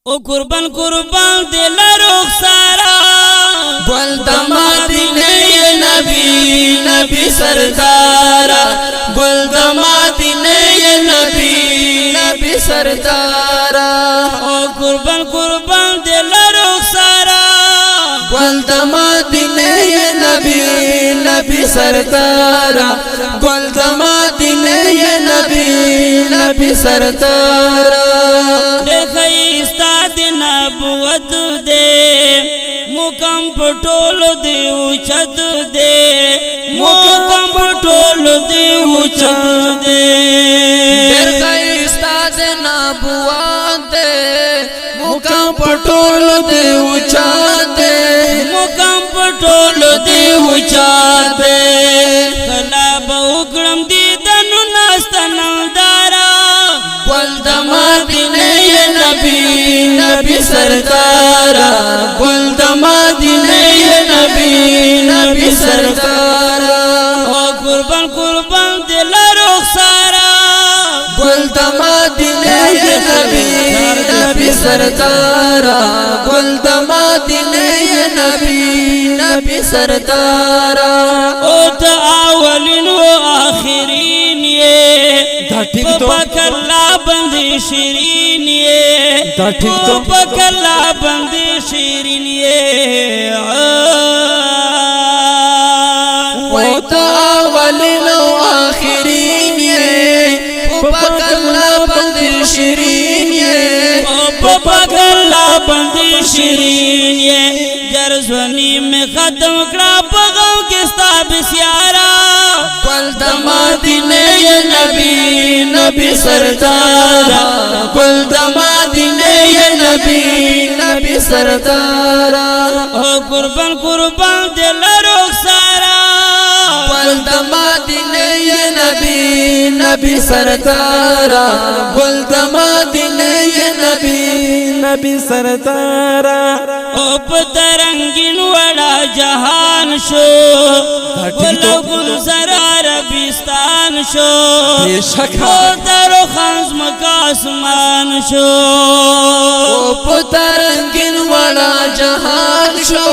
او قربان قربان دل رخسارا گل د مدینه نبی نبی سردارا گل د مدینه نبی نبی سردارا او قربان قربان دل رخسارا گل د مدینه نبی نبی سردارا گل د مدینه نبی نبی سردارا نبوت دے مقام پٹول دے اوچت دے مقام پٹول دے اوچت دے دیر کئی استاد نبوت دے مقام پٹول دے اوچت دے مقام پٹول دے اوچت دے خلاب اکرم دیدنو ناستنم دارا گل د مدینه نبی نبی سردارا گل د مدینه نبی نبی سردارا او قربان قربان دل رخسارا گل د مدینه نبی نبی سردارا گل د مدینه نبی نبی سردارا او تا اولین و آخرین یہ پکلا بندی شیرین یہ پکلا بندی شیرین یہ او تا اولین و آخرین یہ پکلا بندی شیرین یہ پکلا بندی شیرین یہ جرزونی میں ختم کرا پغم کستا بسیارا گل د مدینه نبی نبی سردارا گل د مدینه نبی نبی سردارا او قربان قربان دل رخسارا گل د مدینه نبی نبی سردارا گل د مدینه نبی نبی سردارا او پترنگین وڑا جہان شو ولو گلزر عربستان شو او درو خانز مکاسمان شو او پترنگین وڑا جہان شو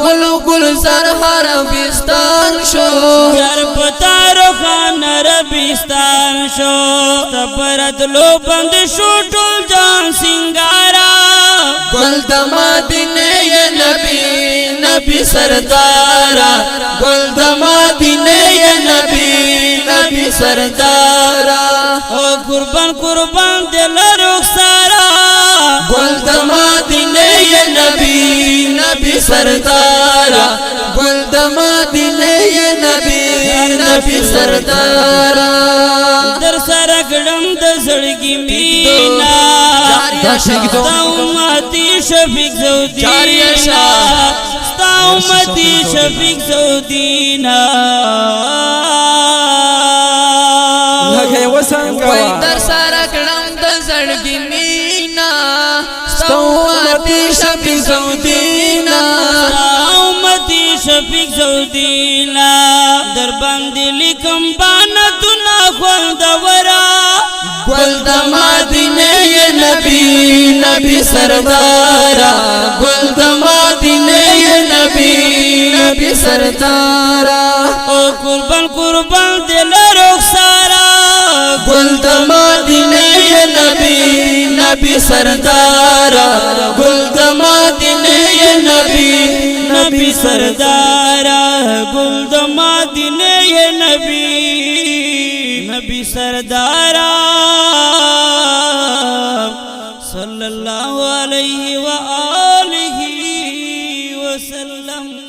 ولو گلزر عربستان شو در پتارو خان عربستان شو تبرد لو بند شو ٹول جان سنگارا گل د مدینه نبی نبی سردارا گل د مدینه نبی نبی سردارا او قربان قربان دل رخسارا گل د مدینه نبی نبی سردارا گل د مدینه نبی نبی سردارا در سرکڑم د زړګي مینا ستا امتی شفیق زودینا ستا امتی شفیق زودینا وای در سرکړم د زړګي مینا ستا امتی شفیق زودینا امتی شفیق زودینا در باندې لیکم بانتنا خوندورا گل د مدینه نبی نبی سردارا گل د مدینه نبی نبی سردارا او قربان قربان دل رخسارا گل د مدینه نبی نبی سردارا گل د مدینه نبی نبی سردارا گل د مدینه نبی نبی سردارا صلی اللہ علیہ وآلہ وسلم.